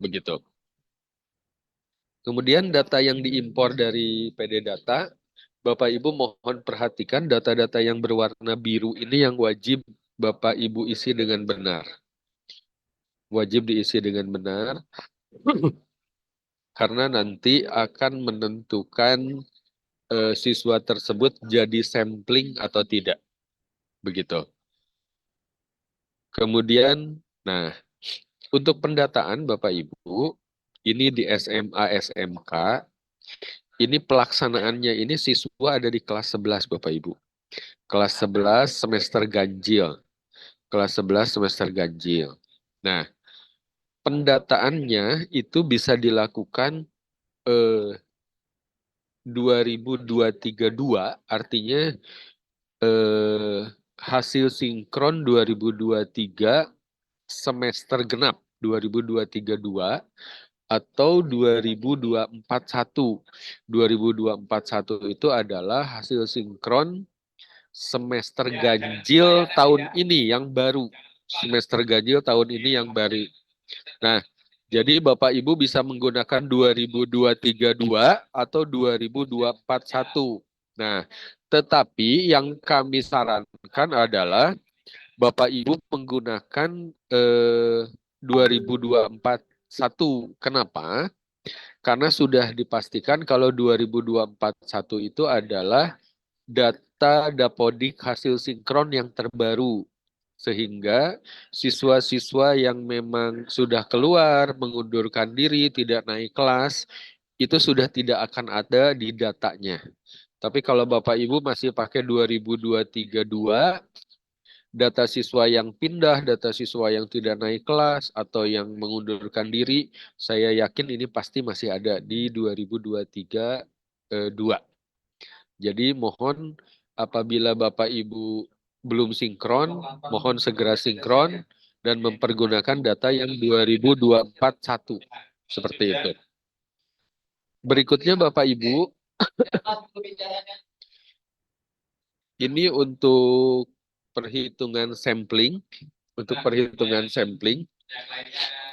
begitu. Kemudian data yang diimpor dari PD Data, Bapak Ibu mohon perhatikan data-data yang berwarna biru ini yang wajib Bapak Ibu isi dengan benar. Wajib diisi dengan benar karena nanti akan menentukan siswa tersebut jadi sampling atau tidak. Begitu. Kemudian, nah, untuk pendataan Bapak Ibu, ini di SMA SMK, ini pelaksanaannya ini siswa ada di kelas 11 Bapak Ibu. Kelas 11 semester ganjil. Kelas 11 semester ganjil. Nah, pendataannya itu bisa dilakukan 2023-2, artinya eh, hasil sinkron 2023 semester genap 2023-2 atau 2024-1. 2024-1 itu adalah hasil sinkron semester ganjil tahun ini yang baru. Semester ganjil tahun ini yang baru. Nah, jadi Bapak Ibu bisa menggunakan 2023-2 atau 2024-1. Nah, tetapi yang kami sarankan adalah Bapak Ibu menggunakan 2024-1. Kenapa? Karena sudah dipastikan kalau 2024-1 itu adalah data Dapodik hasil sinkron yang terbaru. Sehingga siswa-siswa yang memang sudah keluar, mengundurkan diri, tidak naik kelas, itu sudah tidak akan ada di datanya. Tapi kalau Bapak Ibu masih pakai 2023-2, data siswa yang pindah, data siswa yang tidak naik kelas, atau yang mengundurkan diri, saya yakin ini pasti masih ada di 2023-2. Jadi mohon apabila Bapak Ibu belum sinkron, mohon segera sinkron dan mempergunakan data yang 2024-1. Seperti itu. Berikutnya Bapak Ibu, ini untuk perhitungan sampling. Untuk perhitungan sampling,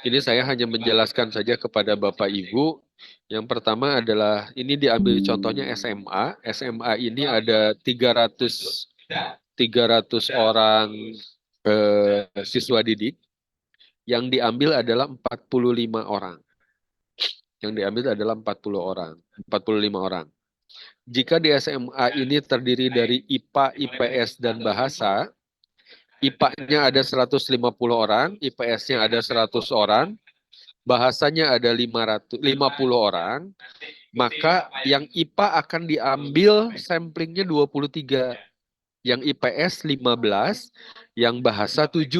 ini saya hanya menjelaskan saja kepada Bapak Ibu. Yang pertama adalah, ini diambil contohnya SMA. SMA ini ada 300 orang siswa didik. Yang diambil adalah 45 orang. Yang diambil adalah 40 orang, 45 orang. Jika di SMA ini terdiri dari IPA, IPS, dan bahasa, IPA-nya ada 150 orang, IPS-nya ada 100 orang, bahasanya ada 550 orang, maka yang IPA akan diambil samplingnya 23, yang IPS 15, yang bahasa 7.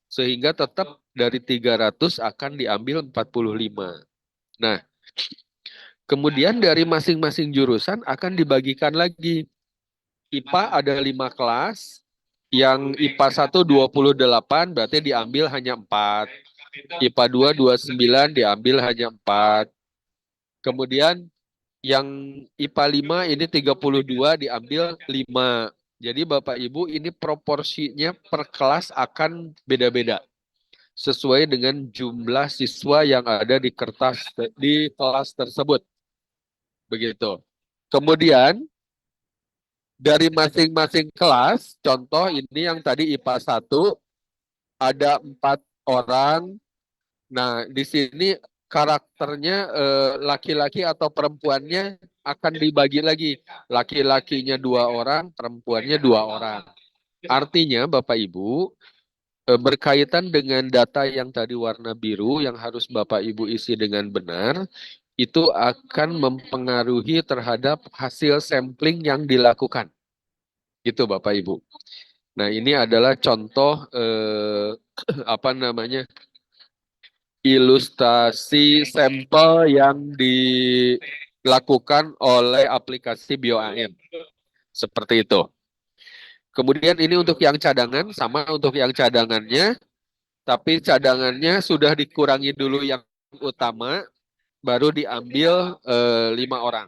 Sehingga tetap dari 300 akan diambil 45. Nah, kemudian dari masing-masing jurusan akan dibagikan lagi. IPA ada 5 kelas, yang IPA 1 28 berarti diambil hanya 4. IPA 2 29 diambil hanya 4. Kemudian yang IPA 5 ini 32 diambil 5. Jadi Bapak Ibu ini proporsinya per kelas akan beda-beda sesuai dengan jumlah siswa yang ada di kelas tersebut. Begitu. Kemudian dari masing-masing kelas, contoh ini yang tadi IPA 1 ada 4 orang. Nah, di sini karakternya laki-laki atau perempuannya akan dibagi lagi. Laki-lakinya 2 orang, perempuannya 2 orang. Artinya Bapak Ibu, berkaitan dengan data yang tadi warna biru yang harus Bapak Ibu isi dengan benar, itu akan mempengaruhi terhadap hasil sampling yang dilakukan. Gitu Bapak Ibu. Nah, ini adalah contoh apa namanya? Ilustrasi sampel yang dilakukan oleh aplikasi BioAM. Seperti itu. Kemudian ini untuk yang cadangan, sama untuk yang cadangannya, tapi cadangannya sudah dikurangi dulu yang utama, baru diambil 5 orang.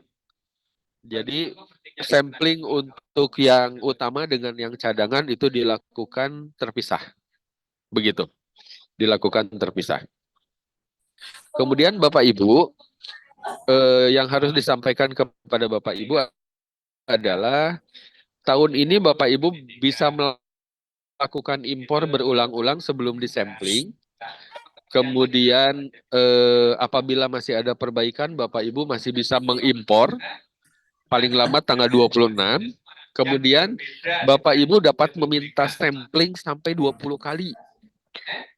Jadi sampling untuk yang utama dengan yang cadangan itu dilakukan terpisah. Begitu, dilakukan terpisah. Kemudian Bapak Ibu, yang harus disampaikan kepada Bapak Ibu adalah tahun ini Bapak Ibu bisa melakukan impor berulang-ulang sebelum disampling. Kemudian apabila masih ada perbaikan, Bapak Ibu masih bisa mengimpor paling lama tanggal 26. Kemudian Bapak Ibu dapat meminta sampling sampai 20 kali.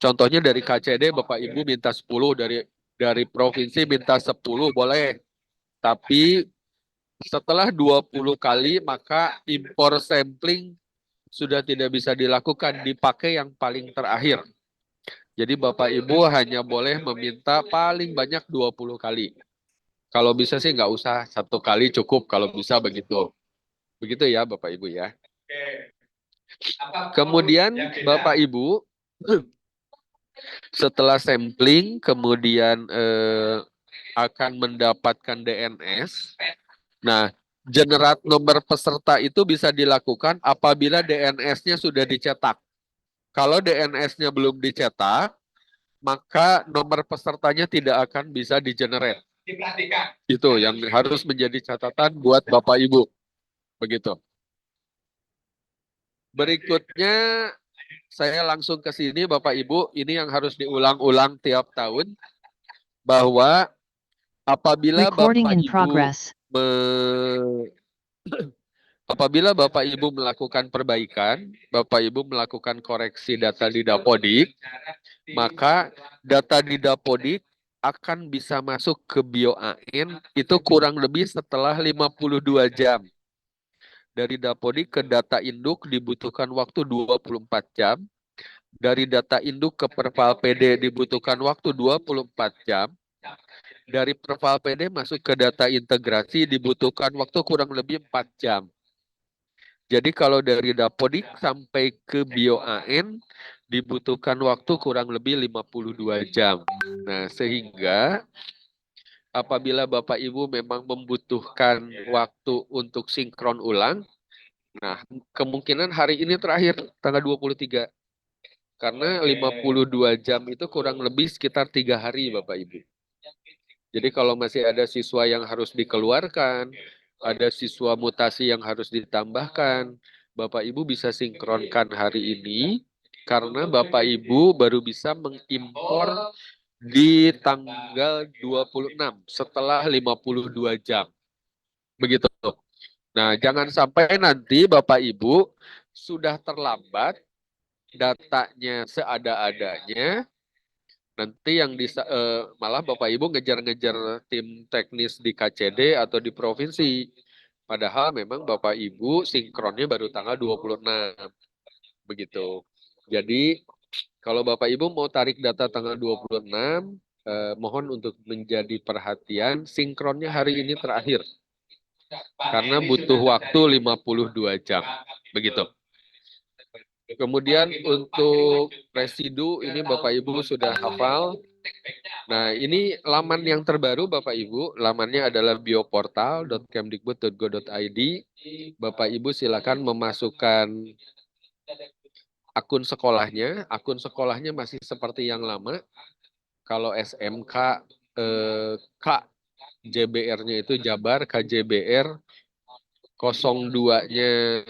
Contohnya dari KCD Bapak Ibu minta 10, dari provinsi minta 10 boleh. Tapi setelah 20 kali maka impor sampling sudah tidak bisa dilakukan, dipakai yang paling terakhir. Jadi Bapak Ibu hanya boleh meminta paling banyak 20 kali. Kalau bisa sih nggak usah, 1 kali cukup kalau bisa begitu. Begitu ya Bapak Ibu ya. Kemudian Bapak Ibu setelah sampling kemudian akan mendapatkan DNS. Nah, generat nomor peserta itu bisa dilakukan apabila DNS-nya sudah dicetak. Kalau DNS-nya belum dicetak, maka nomor pesertanya tidak akan bisa di-generate. Itu yang harus menjadi catatan buat Bapak Ibu. Begitu. Berikutnya saya langsung ke sini Bapak Ibu, ini yang harus diulang-ulang tiap tahun bahwa apabila Recording Bapak in Ibu progress. apabila Bapak Ibu melakukan perbaikan, Bapak Ibu melakukan koreksi data di Dapodik, maka data di Dapodik akan bisa masuk ke BioAN itu kurang lebih setelah 52 jam. Dari Dapodik ke data induk dibutuhkan waktu 24 jam. Dari data induk ke Perval PD dibutuhkan waktu 24 jam. Dari Perval PD masuk ke data integrasi dibutuhkan waktu kurang lebih 4 jam. Jadi kalau dari Dapodik sampai ke BioAN dibutuhkan waktu kurang lebih 52 jam. Nah, sehingga apabila Bapak Ibu memang membutuhkan waktu untuk sinkron ulang, nah kemungkinan hari ini terakhir tanggal 23. Karena 52 jam itu kurang lebih sekitar 3 hari Bapak Ibu. Jadi kalau masih ada siswa yang harus dikeluarkan, ada siswa mutasi yang harus ditambahkan, Bapak Ibu bisa sinkronkan hari ini karena Bapak Ibu baru bisa mengimpor di tanggal 26 setelah 52 jam. Begitu. Nah, jangan sampai nanti Bapak Ibu sudah terlambat, datanya seada-adanya, nanti yang malah Bapak Ibu ngejar-ngejar tim teknis di KCD atau di provinsi. Padahal memang Bapak Ibu sinkronnya baru tanggal 26. Begitu. Jadi kalau Bapak Ibu mau tarik data tanggal 26, mohon untuk menjadi perhatian sinkronnya hari ini terakhir. Karena butuh waktu 52 jam. Begitu. Kemudian untuk residu ini Bapak Ibu sudah hafal. Nah, ini laman yang terbaru Bapak Ibu. Lamannya adalah bioportal.kemdikbud.go.id. Bapak Ibu silakan memasukkan akun sekolahnya. Akun sekolahnya masih seperti yang lama. Kalau SMK K JBR-nya itu Jabar, KJBR 02-nya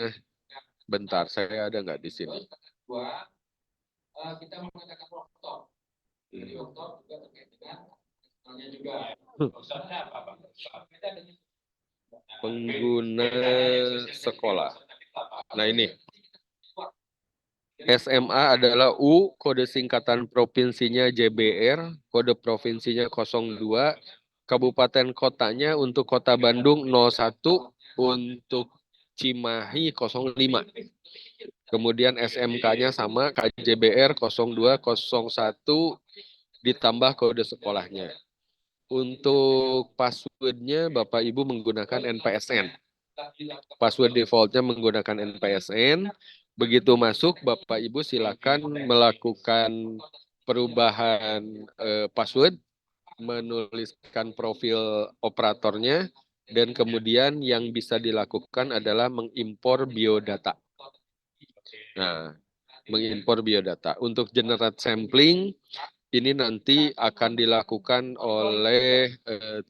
bentar, saya ada nggak di sini? Kita menggunakan Oktober. Jadi Oktober juga terkait dengan juga. Pengguna sekolah. Nah ini. SMA adalah U, kode singkatan provinsinya JBR, kode provinsinya 02, kabupaten kotanya untuk Kota Bandung 01, untuk Cimahi 05. Kemudian SMK-nya sama, KJBR 0201 ditambah kode sekolahnya. Untuk password-nya Bapak Ibu menggunakan NPSN. Password default-nya menggunakan NPSN. Begitu masuk Bapak Ibu silakan melakukan perubahan password, menuliskan profil operatornya, dan kemudian yang bisa dilakukan adalah mengimpor biodata. Nah, mengimpor biodata. Untuk generate sampling, ini nanti akan dilakukan oleh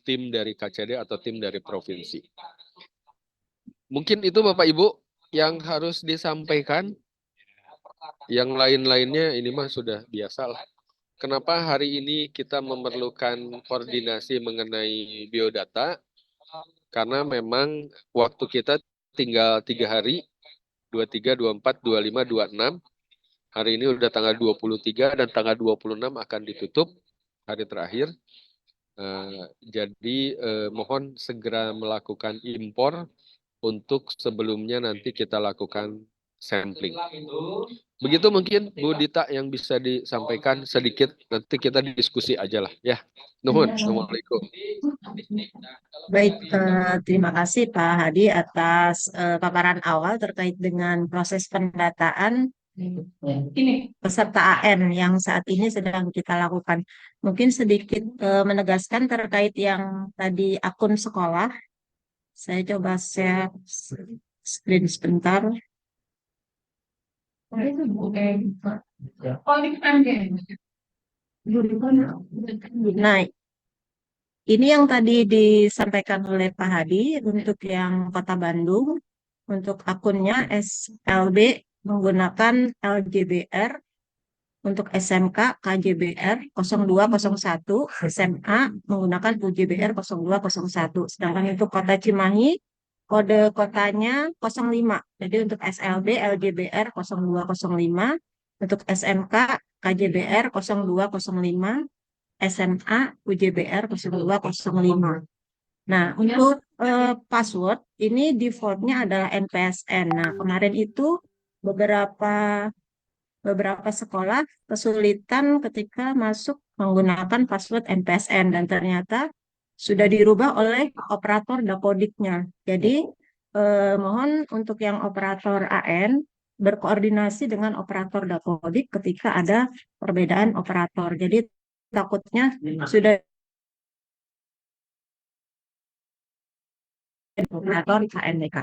tim dari KCD atau tim dari provinsi. Mungkin itu Bapak Ibu yang harus disampaikan. Yang lain-lainnya ini mah sudah biasa lah. Kenapa hari ini kita memerlukan koordinasi mengenai biodata? Karena memang waktu kita tinggal 3 hari, 23, 24, 25, 26. Hari ini udah tanggal 23 dan tanggal 26 akan ditutup hari terakhir. Jadi mohon segera melakukan impor untuk sebelumnya nanti kita lakukan sampling. Begitu mungkin Bu Dita yang bisa disampaikan sedikit, nanti kita diskusi aja lah ya. Nuhun, Assalamualaikum. Baik, terima kasih Pak Hadi atas paparan awal terkait dengan proses pendataan peserta AN yang saat ini sedang kita lakukan. Mungkin sedikit menegaskan terkait yang tadi akun sekolah. Saya coba share screen sebentar. Nah, ini yang tadi disampaikan oleh Pak Hadi untuk yang Kota Bandung, untuk akunnya SLB menggunakan LJBR, untuk SMK KJBR 0201, SMA menggunakan UJBR 0201. Sedangkan untuk Kota Cimahi, kode kotanya 05. Jadi untuk SLB LJBR 0205, untuk SMK KJBR 0205, SMA UJBR 0205. Nah, untuk password ini defaultnya adalah NPSN. Nah, kemarin itu beberapa beberapa sekolah kesulitan ketika masuk menggunakan password NPSN dan ternyata sudah dirubah oleh operator Dapodiknya. Jadi mohon untuk yang operator AN berkoordinasi dengan operator Dapodik ketika ada perbedaan operator. Jadi takutnya sudah operator KNDK.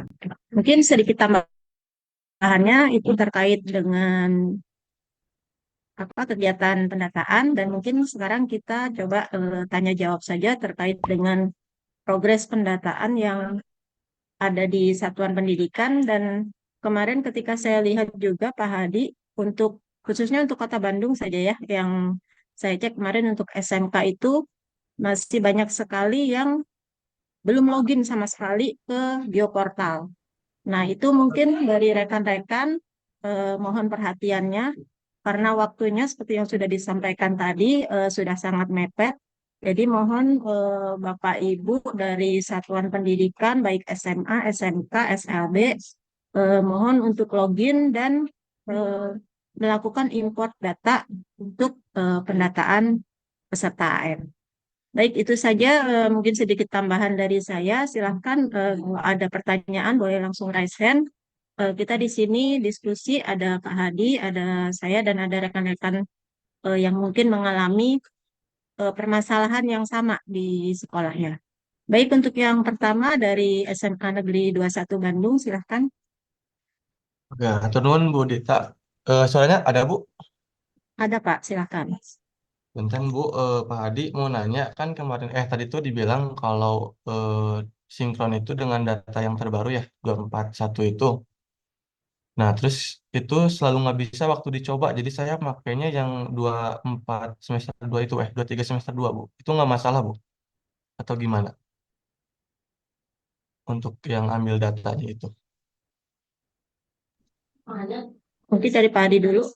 Mungkin sedikit tambahannya itu terkait dengan apa kegiatan pendataan dan mungkin sekarang kita coba tanya jawab saja terkait dengan progres pendataan yang ada di satuan pendidikan. Dan kemarin ketika saya lihat juga Pak Hadi, untuk khususnya untuk Kota Bandung saja ya yang saya cek kemarin untuk SMK itu masih banyak sekali yang belum login sama sekali ke Bioportal. Nah, itu mungkin dari rekan-rekan mohon perhatiannya karena waktunya seperti yang sudah disampaikan tadi sudah sangat mepet. Jadi mohon Bapak Ibu dari satuan pendidikan baik SMA, SMK, SLB mohon untuk login dan eh, melakukan import data untuk pendataan peserta AN. Baik, itu saja mungkin sedikit tambahan dari saya. Silahkan kalau ada pertanyaan boleh langsung raise hand. Kita di sini diskusi ada Kak Hadi, ada saya dan ada rekan-rekan yang mungkin mengalami permasalahan yang sama di sekolahnya. Baik, untuk yang pertama dari SMA Negeri 21 Bandung, silahkan. Ya, atur nuhun Bu Dita. Soalnya ada Bu, Ada Pak, silahkan. bentar Bu, Pak Hadi mau nanya kan kemarin tadi tuh dibilang kalau sinkron itu dengan data yang terbaru ya 241 itu. Nah terus itu selalu nggak bisa waktu dicoba. Jadi saya makainya yang 24 semester 2 itu 23 semester 2 Bu. Itu nggak masalah Bu atau gimana untuk yang ambil datanya itu? Mungkin dari Pak Hadi dulu.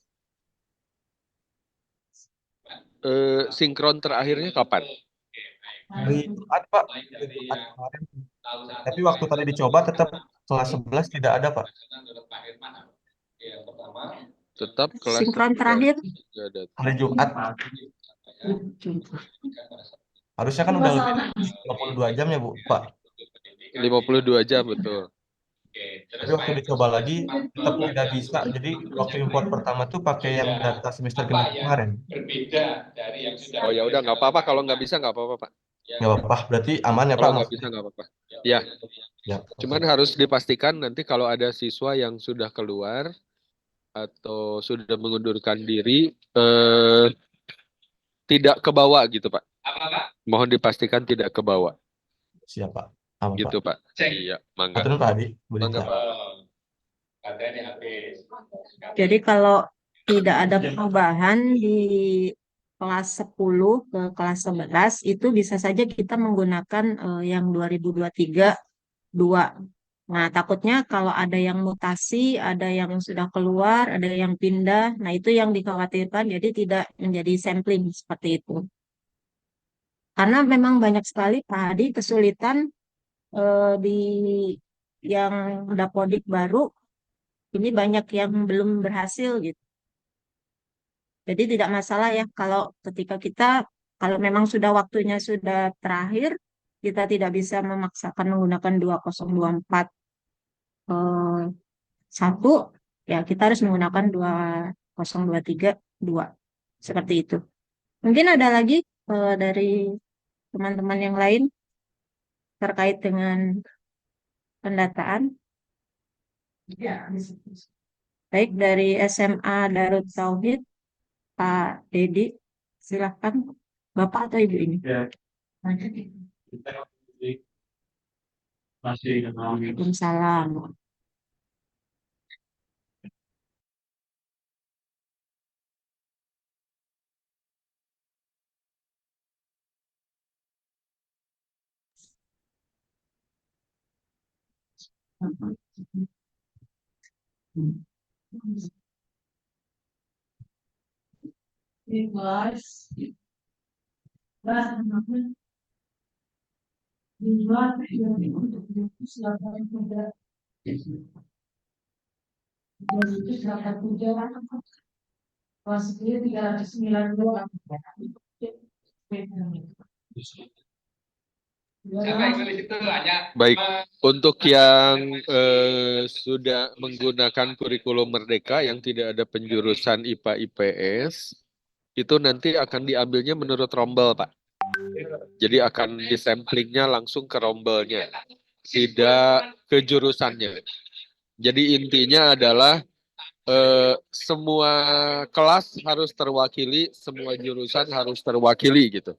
Sinkron terakhirnya kapan? Hari Jumat Pak, hari Jumat kemarin. Tapi waktu tadi dicoba tetap kelas 11 tidak ada Pak. Tetap kelas Sinkron 11 terakhir. tidak ada. Hari Jumat. Harusnya kan udah lebih dari 22 jam ya Bu, Pak. 52 jam betul. Tapi waktu dicoba lagi tetap tidak bisa. Jadi waktu import pertama tuh pakai yang data semester genap kemarin. Oh ya udah nggak apa-apa kalau nggak bisa nggak apa-apa Pak. Nggak apa-apa, berarti aman ya Pak Kalau nggak bisa maksudnya. nggak apa-apa. Ya, Ya, cuman oke. harus dipastikan nanti kalau ada siswa yang sudah keluar atau sudah mengundurkan diri, tidak ke bawah gitu, Pak. Mohon dipastikan tidak ke bawah Siapa? Apa Pak? gitu, Pak. Iya, mangga. Aturun Pak Hadi, Bu Mangga, Dita. Pak. Jadi kalau tidak ada perubahan di kelas 10 ke kelas 11 itu bisa saja kita menggunakan yang 2023 2. Nah, takutnya kalau ada yang mutasi, ada yang sudah keluar, ada yang pindah, nah itu yang dikhawatirkan jadi tidak menjadi sampling seperti itu. Karena memang banyak sekali Pak Hadi kesulitan di yang dapodik baru ini banyak yang belum berhasil gitu. Jadi tidak masalah ya kalau ketika kita kalau memang sudah waktunya sudah terakhir kita tidak bisa memaksakan menggunakan 2024 eh, satu ya kita harus menggunakan 2023 2 seperti itu. Mungkin ada lagi dari teman-teman yang lain terkait dengan pendataan. Baik dari SMA Darut Tauhid Pak Dedi, silahkan Bapak atau Ibu ini. Waalaikumsalam. Baik, untuk yang sudah menggunakan kurikulum Merdeka yang tidak ada penjurusan IPA IPS, itu nanti akan diambilnya menurut rombel, Pak. Jadi akan disamplingnya langsung ke rombelnya, tidak ke jurusannya. Jadi intinya adalah semua kelas harus terwakili, semua jurusan harus terwakili gitu.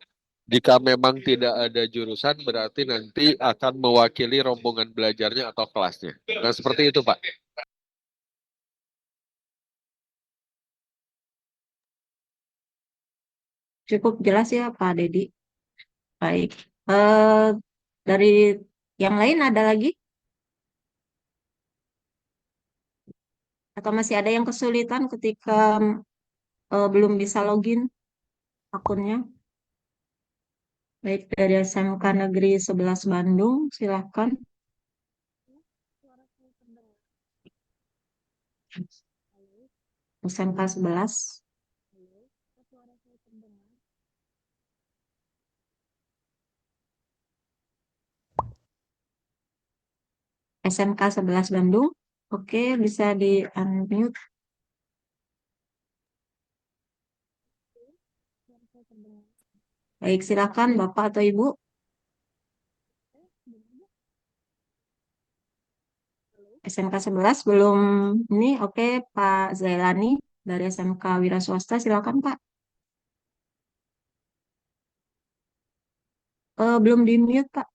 Jika memang tidak ada jurusan, berarti nanti akan mewakili rombongan belajarnya atau kelasnya. Nah, seperti itu, Pak. Cukup jelas ya Pak Dedi. Baik. Dari yang lain ada lagi? Atau masih ada yang kesulitan ketika belum bisa login akunnya? Baik dari SMK Negeri 11 Bandung, silahkan. SMK 11. SMK 11 Bandung. Oke, bisa di unmute. Baik, silakan Bapak atau Ibu. SMK 11 belum ini. Oke, Pak Zailani dari SMK Wira Swasta, silakan Pak. Belum di mute Pak.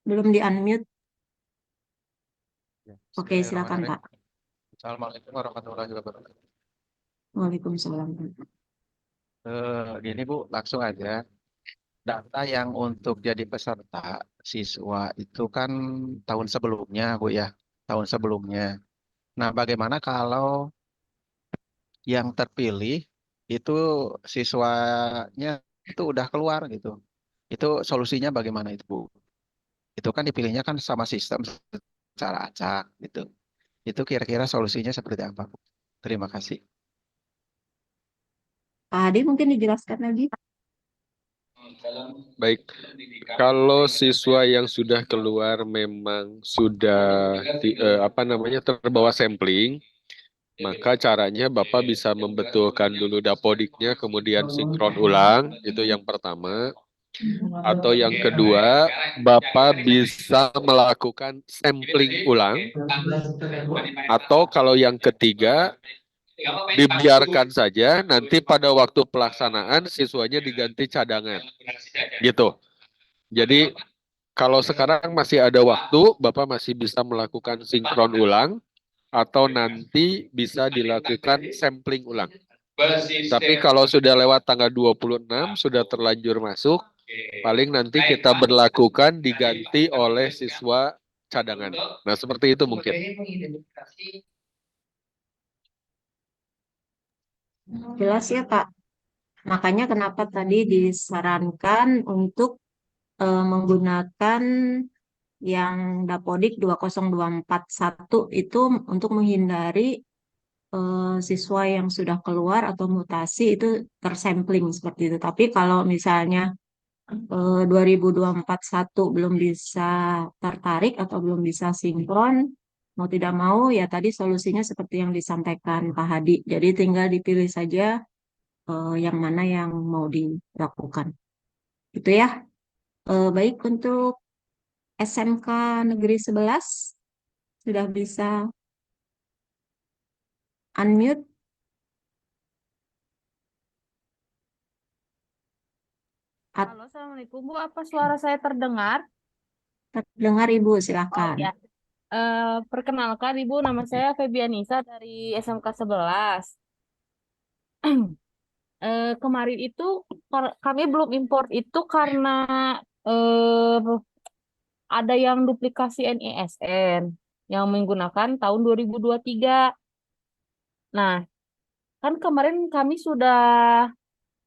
Belum di unmute. Oke, silakan Pak. Assalamualaikum warahmatullahi wabarakatuh. Waalaikumsalam. Gini Bu, langsung aja. Data yang untuk jadi peserta siswa itu kan tahun sebelumnya Bu ya, tahun sebelumnya. Nah, bagaimana kalau yang terpilih itu siswanya itu udah keluar gitu? Itu solusinya bagaimana itu Bu? Itu kan dipilihnya kan sama sistem secara acak gitu. Itu kira-kira solusinya seperti apa Bu? Terima kasih. Pak Hadi mungkin dijelaskan lagi. Baik, kalau siswa yang sudah keluar memang sudah terbawa sampling, maka caranya Bapak bisa membetulkan dulu dapodiknya, kemudian sinkron ulang, itu yang pertama. Atau yang kedua, Bapak bisa melakukan sampling ulang. Atau kalau yang ketiga, dibiarkan saja, nanti pada waktu pelaksanaan siswanya diganti cadangan. Gitu. Jadi kalau sekarang masih ada waktu, Bapak masih bisa melakukan sinkron ulang atau nanti bisa dilakukan sampling ulang. Tapi kalau sudah lewat tanggal 26, sudah terlanjur masuk, paling nanti kita berlakukan diganti oleh siswa cadangan. Nah, seperti itu mungkin. Jelas ya, Pak. Makanya kenapa tadi disarankan untuk menggunakan yang Dapodik 20241 itu untuk menghindari siswa yang sudah keluar atau mutasi itu tersampling seperti itu. Tapi kalau misalnya 2024-1 belum bisa tertarik atau belum bisa sinkron, mau tidak mau ya tadi solusinya seperti yang disampaikan Pak Hadi. Jadi tinggal dipilih saja yang mana yang mau dilakukan. Itu ya. Baik untuk SMK Negeri 11 sudah bisa unmute. Halo, Assalamualaikum Bu. Apa suara saya terdengar? Terdengar Ibu, Oh silakan. ya. Perkenalkan Ibu, nama saya Febianisa dari SMK 11. Kemarin itu kami belum import itu karena eh, ada yang duplikasi NISN yang menggunakan tahun 2023. Nah, kan kemarin kami sudah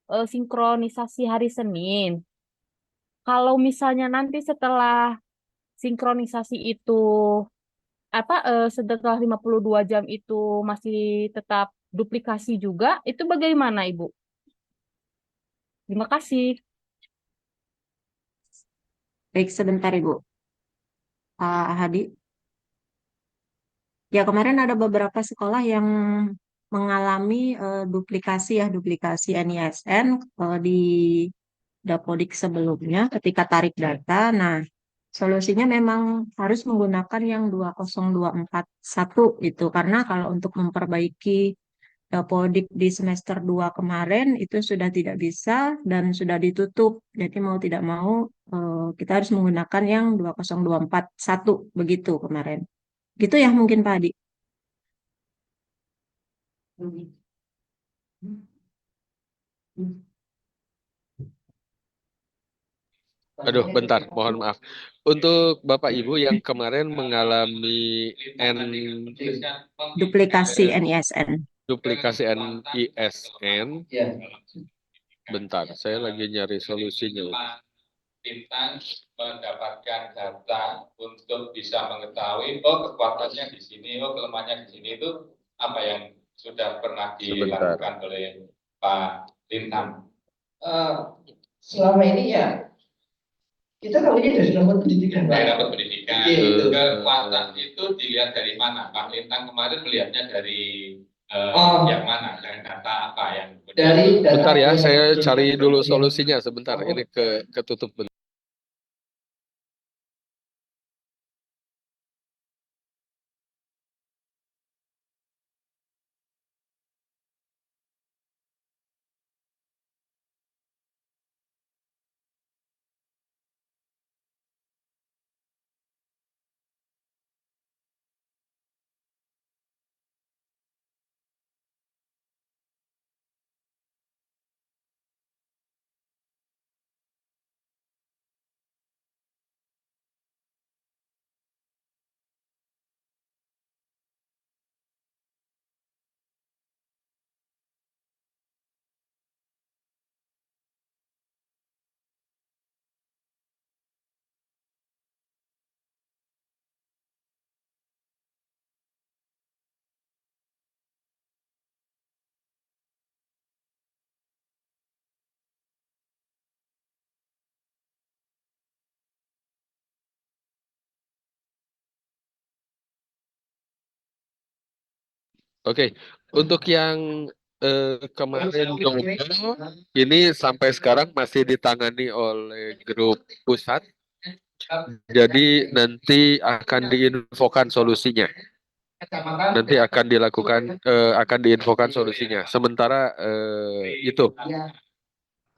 sinkronisasi hari Senin. Kalau misalnya nanti setelah sinkronisasi itu setelah 52 jam itu masih tetap duplikasi juga, itu bagaimana Ibu? Terima kasih. Baik, sebentar Ibu. Pak Hadi. Ya, kemarin ada beberapa sekolah yang mengalami duplikasi NISN di Dapodik sebelumnya ketika tarik data. Nah, solusinya memang harus menggunakan yang 20241 itu karena kalau untuk memperbaiki Dapodik di semester 2 kemarin itu sudah tidak bisa dan sudah ditutup. Jadi mau tidak mau kita harus menggunakan yang 20241 begitu kemarin. Gitu ya mungkin Pak Adi. Aduh, bentar, mohon maaf. Untuk Bapak Ibu yang kemarin mengalami Duplikasi NISN. duplikasi NISN, bentar, saya lagi nyari solusinya. Bintang mendapatkan data untuk bisa mengetahui kekuatannya di sini, kelemahannya di sini itu apa yang sudah pernah dilakukan oleh Pak Lintang. Selama ini ya kita tahunya dari dapat pendidikan, Pak. Dapat pendidikan. Kekuatan itu dilihat dari mana? Pak Lintang kemarin melihatnya dari yang mana? Dengan data apa yang dari data Bentar ya, yang saya dijadikan cari dulu penelitian. solusinya sebentar. Ini ketutup bentar. Oke, untuk yang kemarin juga, ini sampai sekarang masih ditangani oleh grup pusat. Jadi nanti akan diinfokan solusinya. kecamatan nanti akan dilakukan akan diinfokan solusinya. Sementara itu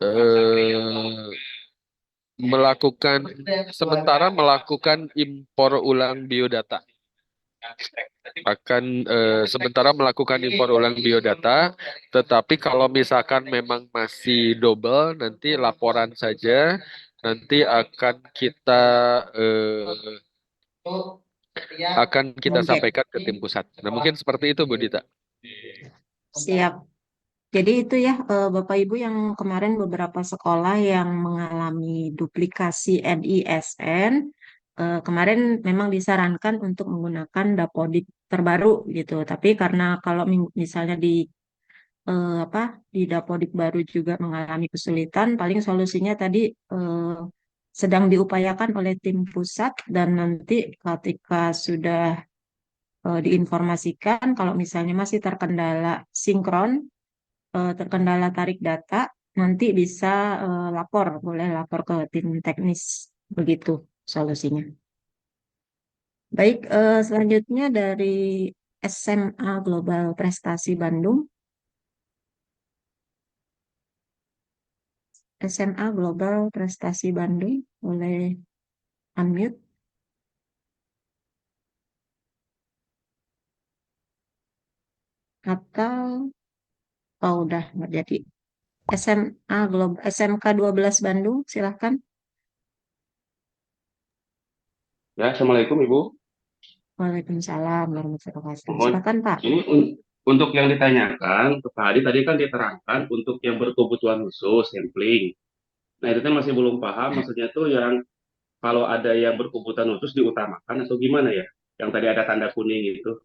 eh, melakukan sementara melakukan impor ulang biodata akan sementara melakukan impor ulang biodata, tetapi kalau misalkan memang masih double, nanti laporan saja, nanti akan kita Oke, sampaikan ke tim pusat. Nah, mungkin seperti itu, Bu Dita. siap. Jadi itu ya Bapak Ibu yang kemarin beberapa sekolah yang mengalami duplikasi NISN kemarin memang disarankan untuk menggunakan Dapodik terbaru gitu. Tapi karena kalau misalnya apa di Dapodik baru juga mengalami kesulitan, paling solusinya tadi sedang diupayakan oleh tim pusat dan nanti ketika sudah diinformasikan kalau misalnya masih terkendala sinkron terkendala tarik data, nanti bisa boleh lapor ke tim teknis, begitu solusinya. Baik, selanjutnya dari SMA Global Prestasi Bandung, SMA Global Prestasi Bandung, boleh unmute atau udah nggak jadi. SMA Global SMK 12 Bandung, silahkan. Ya, Assalamualaikum Ibu. Waalaikumsalam warahmatullahi wabarakatuh. Mohon Silakan Pak. ini untuk yang ditanyakan ke Pak Hadi tadi kan diterangkan untuk yang berkebutuhan khusus sampling. Nah itu kan masih belum paham maksudnya tuh yang kalau ada yang berkebutuhan khusus diutamakan atau gimana ya? Yang tadi ada tanda kuning itu.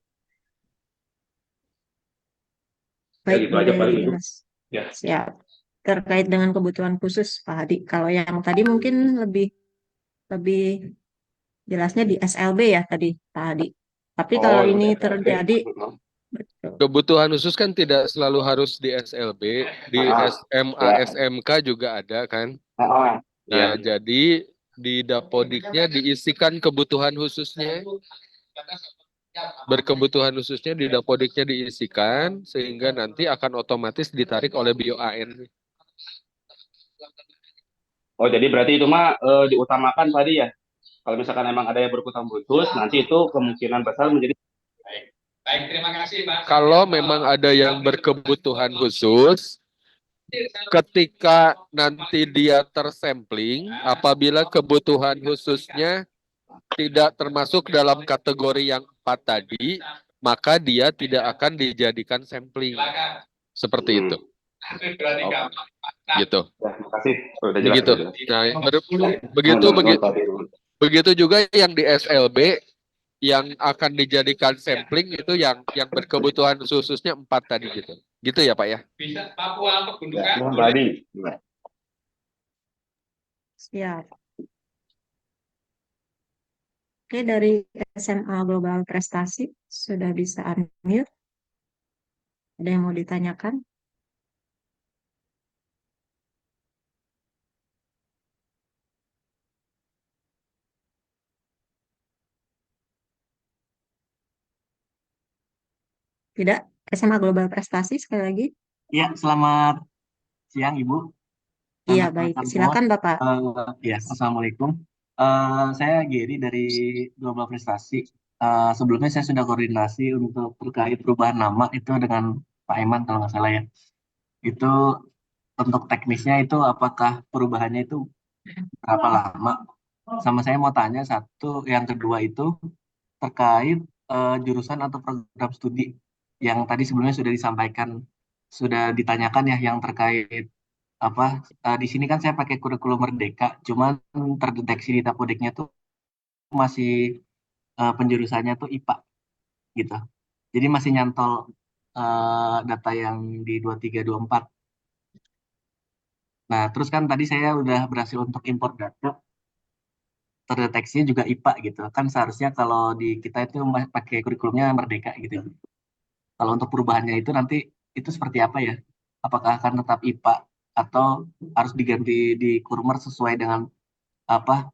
Ya Baik, gitu aja boleh paling Ibu. dijelas. Ya. Siap. Terkait dengan kebutuhan khusus, Pak Hadi. Kalau yang tadi mungkin lebih lebih jelasnya di SLB ya tadi, Pak Hadi. Tapi kalau Oh, itu ini SLB. terjadi, betul. Kebutuhan khusus kan tidak selalu harus di SLB, di SMA, Ya. SMK juga ada kan. Ya. Nah, jadi di Dapodiknya diisikan kebutuhan khususnya, berkebutuhan khususnya di Dapodiknya diisikan, sehingga nanti akan otomatis ditarik oleh BioAN. Oh, jadi berarti itu mah diutamakan tadi ya. Kalau misalkan emang ada yang berkebutuhan khusus, nanti itu kemungkinan besar menjadi. Baik, terima kasih Pak. Kalau memang ada yang berkebutuhan khusus, ketika nanti dia tersampling, apabila kebutuhan khususnya tidak termasuk dalam kategori yang 4 tadi, maka dia tidak akan dijadikan sampling. Seperti itu. Gitu. Ya, makasih. Sudah jelas. Begitu. Nah, begitu juga yang di SLB yang akan dijadikan sampling itu yang berkebutuhan khususnya 4 tadi gitu. Gitu ya, Pak ya? Bisa Papua Pegunungan. Siap. Oke, dari SMA Global Prestasi sudah bisa unmute. Ada yang mau ditanyakan? Tidak? SMA Global Prestasi sekali lagi? Ya, selamat siang Ibu. Iya, Selamat baik. malam semua. Silakan Bapak. Ya, Assalamualaikum. Saya Gary dari Global Prestasi. Sebelumnya saya sudah koordinasi untuk terkait perubahan nama itu dengan Pak Iman kalau nggak salah ya. Itu untuk teknisnya itu apakah perubahannya itu berapa lama? Sama saya mau tanya yang kedua itu terkait jurusan atau program studi yang tadi sebelumnya sudah disampaikan, sudah ditanyakan ya yang terkait apa di sini kan saya pakai kurikulum Merdeka, cuman terdeteksi di Dapodiknya tuh masih penjurusannya tuh IPA gitu. Jadi masih nyantol data yang di 2324. Nah, terus kan tadi saya udah berhasil untuk import data terdeteksinya juga IPA gitu. Kan seharusnya kalau di kita itu pakai kurikulumnya Merdeka gitu. Kalau untuk perubahannya itu nanti itu seperti apa ya? Apakah akan tetap IPA atau harus diganti di Kurmer sesuai dengan apa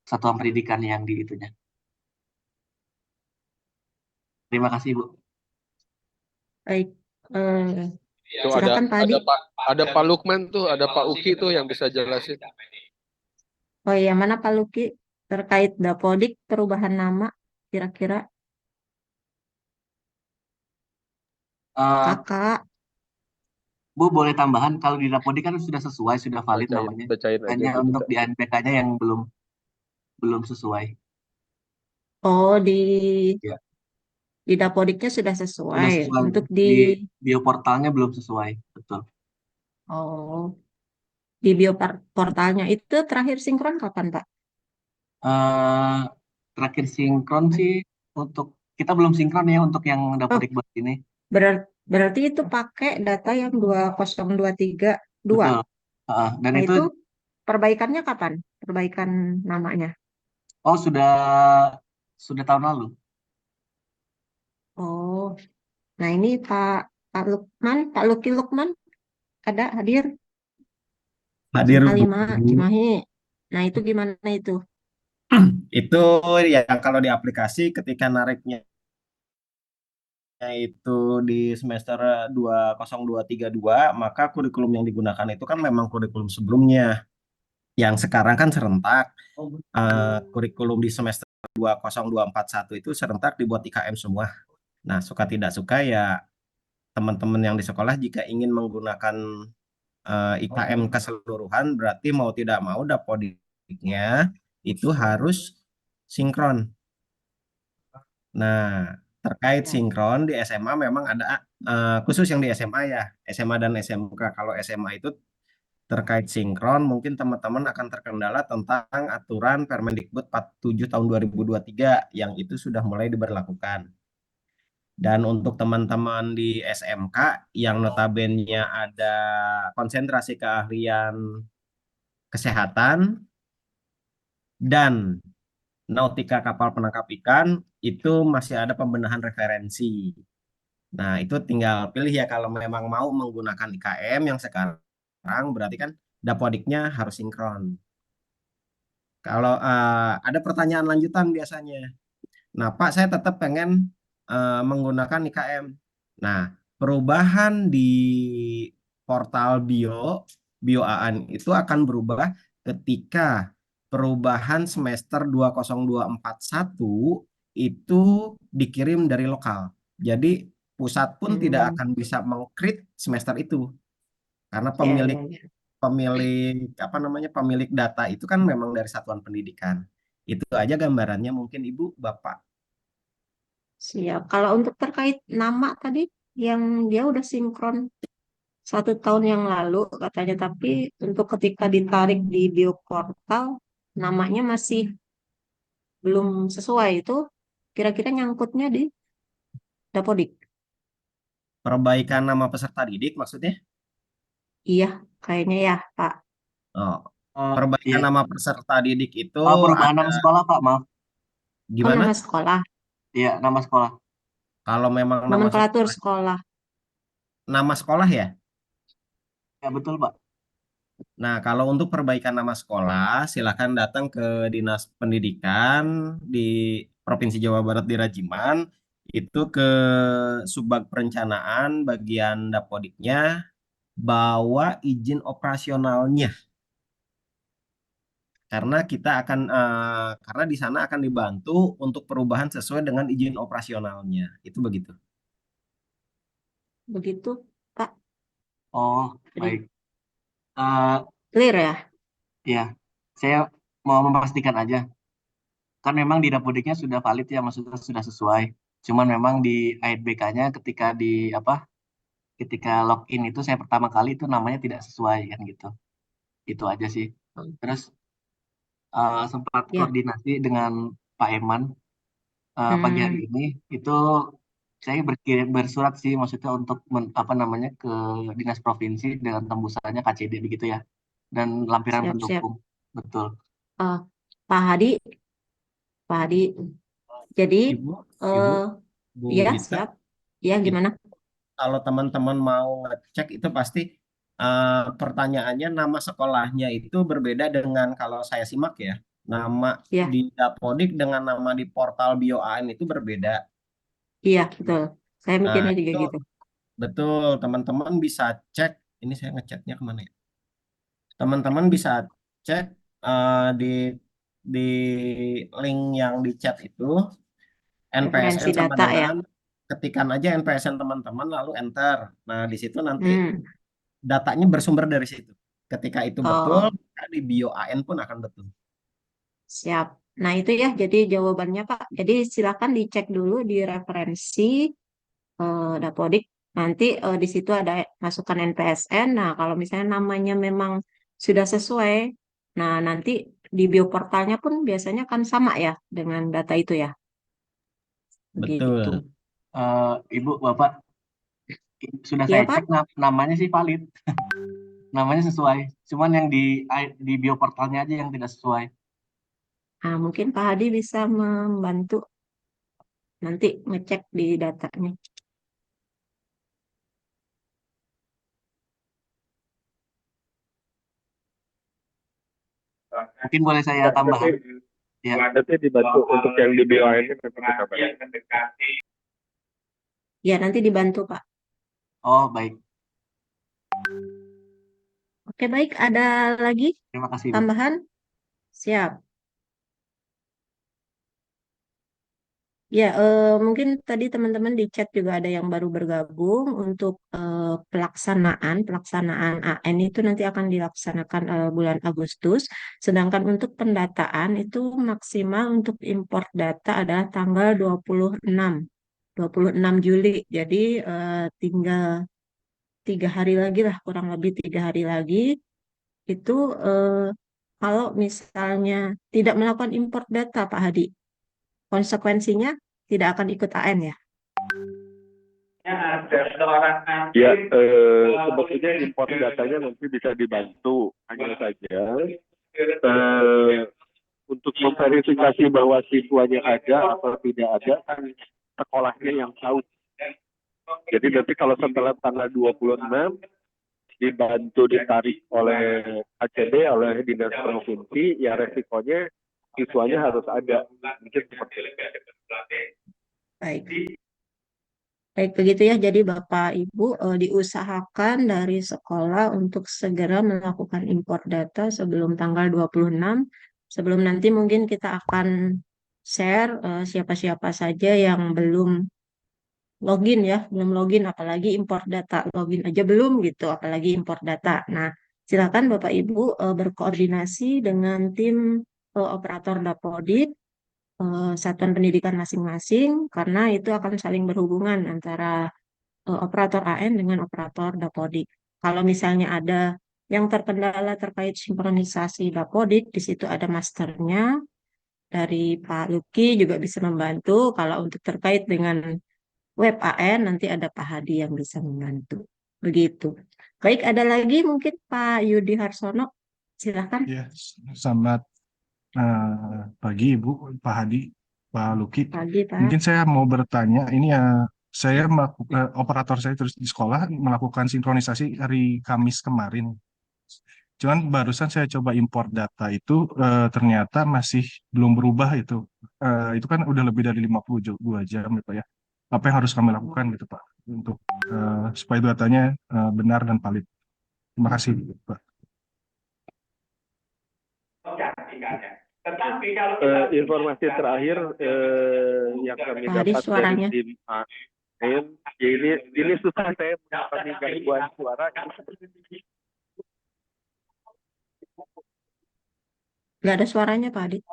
satuan pendidikan yang di itunya? Terima kasih, Bu. Baik. Eh, Tuh silakan Pak Hadi. ada Pak Lukman tuh, ada Pak Uki tuh yang bisa jelasin. Oh iya, mana Pak Luki terkait Dapodik perubahan nama kira-kira Eh, kakak. Bu boleh tambahan kalau di Dapodik kan sudah sesuai, sudah valid Bacain, namanya. bacain aja Hanya Bu. untuk di ANPK-nya yang belum sesuai. Oh, di Ya, Dapodiknya sudah sudah sesuai. sesuai. Untuk Di bioportalnya belum sesuai, betul. oh, di portalnya itu terakhir sinkron kapan, Pak? eh Terakhir sinkron sih untuk kita belum sinkron ya untuk yang Oh, Dapodik buat ini. berarti itu pakai data yang 20232. Betul. Dan Nah, itu itu perbaikannya kapan? Perbaikan namanya. oh sudah tahun lalu. Oh, nah ini Pak Luki Lukman ada hadir Hadir Bu. A5 Cimahi. Nah, itu gimana itu? Itu yang kalau di aplikasi ketika nariknya itu di semester 20232, maka kurikulum yang digunakan itu kan memang kurikulum sebelumnya. Yang sekarang kan serentak. Kurikulum di semester 20241 itu serentak dibuat IKM semua. Nah, suka tidak suka ya teman-teman yang di sekolah jika ingin menggunakan IKM keseluruhan berarti mau tidak mau Dapodiknya itu harus sinkron. Nah, terkait sinkron di SMA memang ada khusus yang di SMA ya, SMA dan SMK. Kalau SMA itu terkait sinkron mungkin teman-teman akan terkendala tentang aturan Permendikbud 47 tahun 2023 yang itu sudah mulai diberlakukan. Dan untuk teman-teman di SMK yang notabene ada konsentrasi keahlian kesehatan dan nautika kapal penangkap ikan itu masih ada pembenahan referensi. Nah, itu tinggal pilih ya kalau memang mau menggunakan IKM yang sekarang berarti kan Dapodiknya harus sinkron. Kalau ada pertanyaan lanjutan biasanya. Nah, Pak, saya tetap pengen menggunakan IKM. Nah, perubahan di portal Bio AAN itu akan berubah ketika perubahan semester 20241 itu dikirim dari lokal. Jadi pusat pun tidak akan bisa mengkrit semester itu karena Ya, pemilik ya, ya. pemilik data itu kan memang dari satuan pendidikan. Itu aja gambarannya mungkin Ibu, Bapak. Siap. Kalau untuk terkait nama tadi yang dia udah sinkron 1 tahun yang lalu katanya, tapi untuk ketika ditarik di bioportal namanya masih belum sesuai itu kira-kira nyangkutnya di Dapodik. Perbaikan nama peserta didik maksudnya? Iya, kayaknya ya, Pak. Oh, Eh, perbaikan iya. nama peserta didik itu Perubahan ada nama sekolah, Pak. Maaf. Oh, gimana? nama sekolah, Iya, nama sekolah. Kalau memang nomenklatur sekolah. nama sekolah ya. Ya, betul, Pak. Nah, kalau untuk perbaikan nama sekolah, silakan datang ke Dinas Pendidikan di Provinsi Jawa Barat di Rajiman, itu ke Subbag Perencanaan bagian Dapodiknya, bawa izin operasionalnya. Karena karena di sana akan dibantu untuk perubahan sesuai dengan izin operasionalnya. Itu begitu. Begitu, Pak. Oh, Jadi baik. Eh, clear ya? ya, saya mau memastikan aja. Kan memang di Dapodiknya sudah valid ya, maksudnya sudah sesuai. Cuman memang di AIBK-nya ketika login itu saya pertama kali itu namanya tidak sesuai kan gitu. Itu aja sih. Terus sempat Ya. koordinasi dengan Pak Eman pagi hari ini itu saya bersurat sih maksudnya untuk ke dinas provinsi dengan tembusannya KCD begitu ya dan lampiran Siap, siap. pendukung betul. Pak Hadi, Pak Hadi. Jadi, Ibu, Bu ya Gita, siap. Ya, gimana? kalau teman-teman mau ngecek itu pasti pertanyaannya nama sekolahnya itu berbeda dengan kalau saya simak ya. Nama Ya. di Dapodik dengan nama di portal BioAN itu berbeda. Iya, betul. Saya Nah, mikirnya juga itu gitu. betul, teman-teman bisa cek, ini saya ngechatnya kemana ya? Teman-teman bisa cek di di link yang di chat itu, NPSN Referensi sama data ya. dengan ketikan aja NPSN teman-teman lalu enter. Nah, di situ nanti Hmm. datanya bersumber dari situ. Ketika itu betul, Oh, maka di bio AN pun akan betul. siap. Nah, itu ya jadi jawabannya, Pak. Jadi silakan dicek dulu di referensi Dapodik. Nanti di situ ada masukan NPSN. Nah, kalau misalnya namanya memang sudah sesuai, nah nanti di bioportalnya pun biasanya kan sama ya dengan data itu ya. Begitu. Betul. Ibu, Bapak, sudah Iya, saya cek Pak. namanya sih valid, namanya sesuai. Cuman yang di bioportalnya aja yang tidak sesuai. Nah, mungkin Pak Hadi bisa membantu nanti ngecek di datanya. Mungkin boleh saya tambahkan? Ya. Nanti dibantu untuk yang di BON ini nanti kita bantu. Ya, nanti dibantu, Pak. Oh, baik. Oke, baik. Ada lagi Terima kasih, Ibu. tambahan? Siap. Ya, mungkin tadi teman-teman di chat juga ada yang baru bergabung untuk pelaksanaan AN itu nanti akan dilaksanakan bulan Agustus. Sedangkan untuk pendataan itu maksimal untuk import data adalah tanggal 26 Juli. Jadi tinggal 3 hari lagi lah, kurang lebih 3 hari lagi. Itu kalau misalnya tidak melakukan import data, Pak Hadi, konsekuensinya tidak akan ikut AN ya. Ya, sebetulnya import datanya nanti bisa dibantu, hanya saja untuk memverifikasi bahwa siswanya ada atau tidak ada kan sekolahnya yang tahu. Jadi nanti kalau setelah tanggal 26 dibantu ditarik oleh ACD, oleh dinas provinsi, ya resikonya siswanya harus ada. Mungkin seperti itu. Baik. Baik begitu ya. Jadi Bapak Ibu diusahakan dari sekolah untuk segera melakukan import data sebelum tanggal 26. Sebelum nanti mungkin kita akan share siapa-siapa saja yang belum login ya, belum login apalagi import data. Login aja belum gitu, apalagi import data. Nah, silakan Bapak Ibu berkoordinasi dengan tim operator Dapodik satuan pendidikan masing-masing karena itu akan saling berhubungan antara operator AN dengan operator Dapodik. Kalau misalnya ada yang terkendala terkait sinkronisasi Dapodik, di situ ada masternya dari Pak Luki juga bisa membantu. Kalau untuk terkait dengan web AN nanti ada Pak Hadi yang bisa membantu. Begitu. Baik, ada lagi mungkin Pak Yudi Harsono. Silakan. Ya, selamat pagi Ibu, Pak Hadi, Pak Luki. Pagi, Pak. Mungkin saya mau bertanya, ini ya saya melakukan operator saya terus di sekolah melakukan sinkronisasi hari Kamis kemarin. Cuman barusan saya coba import data itu ternyata masih belum berubah itu. Itu kan udah lebih dari 52 jam ya Pak ya. Apa yang harus kami lakukan gitu Pak untuk supaya datanya benar dan valid. Terima kasih Pak. Informasi terakhir yang kami Pak Hadi, dapat dari suaranya. tim AN, ya ini susah saya mengalami gangguan suara. Nggak ada suaranya Pak Hadi.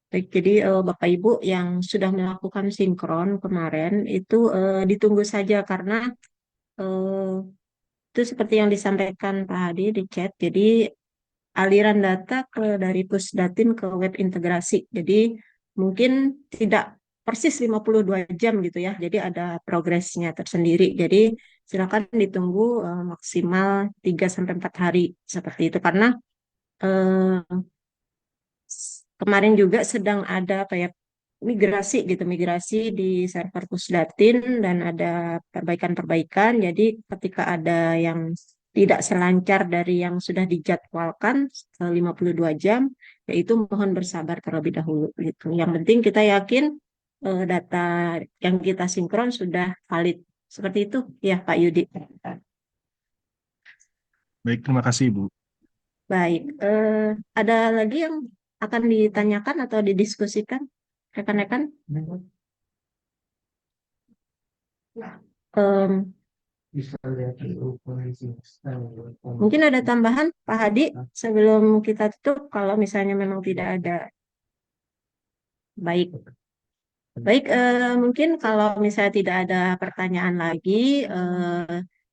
Baik, jadi Bapak Ibu yang sudah melakukan sinkron kemarin itu ditunggu saja karena eh, itu seperti yang disampaikan Pak Hadi di chat. Jadi aliran data dari Pusdatin ke web integrasi. Jadi mungkin tidak persis 52 jam gitu ya. Jadi ada progresnya tersendiri. Jadi silakan ditunggu maksimal 3 sampai 4 hari seperti itu karena eh, kemarin juga sedang ada kayak migrasi gitu, migrasi di server Pusdatin dan ada perbaikan-perbaikan. Jadi ketika ada yang tidak selancar dari yang sudah dijadwalkan 52 jam, yaitu mohon bersabar terlebih dahulu gitu. Yang penting kita yakin data yang kita sinkron sudah valid. Seperti itu ya Pak Yudi. Baik, terima kasih Ibu. Baik, ada lagi yang akan ditanyakan atau didiskusikan rekan-rekan? Em, mungkin ada tambahan Pak Hadi sebelum kita tutup kalau misalnya memang tidak ada. Baik. Baik, mungkin kalau misalnya tidak ada pertanyaan lagi,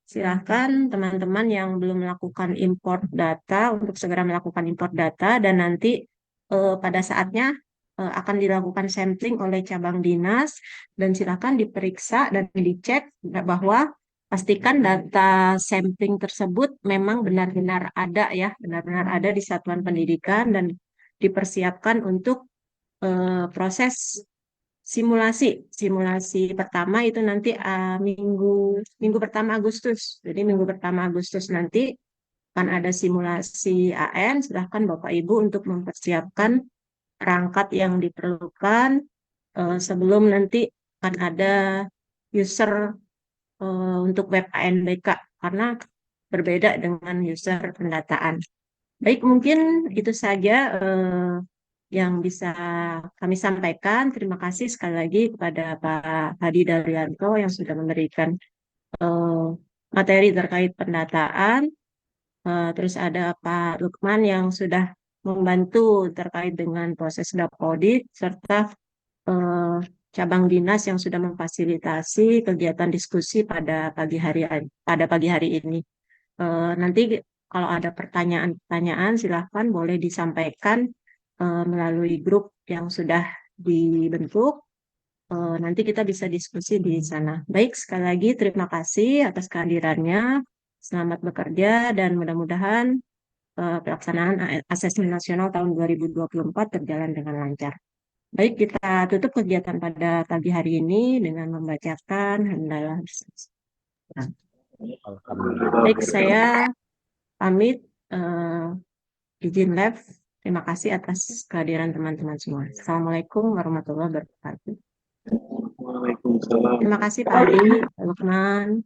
silahkan teman-teman yang belum melakukan import data untuk segera melakukan import data dan nanti pada saatnya akan dilakukan sampling oleh cabang dinas dan silahkan diperiksa dan dicek bahwa pastikan data sampling tersebut memang benar-benar ada ya, benar-benar ada di satuan pendidikan dan dipersiapkan untuk proses simulasi pertama itu nanti minggu pertama Agustus. Jadi minggu pertama Agustus nanti akan ada simulasi AN. Silahkan Bapak Ibu untuk mempersiapkan perangkat yang diperlukan sebelum nanti akan ada user untuk web ANBK karena berbeda dengan user pendataan. Baik, mungkin itu saja yang bisa kami sampaikan. Terima kasih sekali lagi kepada Pak Hadi Daryanto yang sudah memberikan materi terkait pendataan. Terus ada Pak Lukman yang sudah membantu terkait dengan proses dapodik serta cabang dinas yang sudah memfasilitasi kegiatan diskusi pada pagi hari ini. Nanti kalau ada pertanyaan-pertanyaan silahkan boleh disampaikan melalui grup yang sudah dibentuk. Nanti kita bisa diskusi di sana. Baik, sekali lagi terima kasih atas kehadirannya. Selamat bekerja dan mudah-mudahan pelaksanaan asesmen nasional tahun 2024 berjalan dengan lancar. Baik, kita tutup kegiatan pada pagi hari ini dengan membacakan hamdalah. Baik, saya pamit izin live. Terima kasih atas kehadiran teman-teman semua. Assalamualaikum warahmatullahi wabarakatuh. Waalaikumsalam. Terima kasih Pak Adi, Pak Lukman.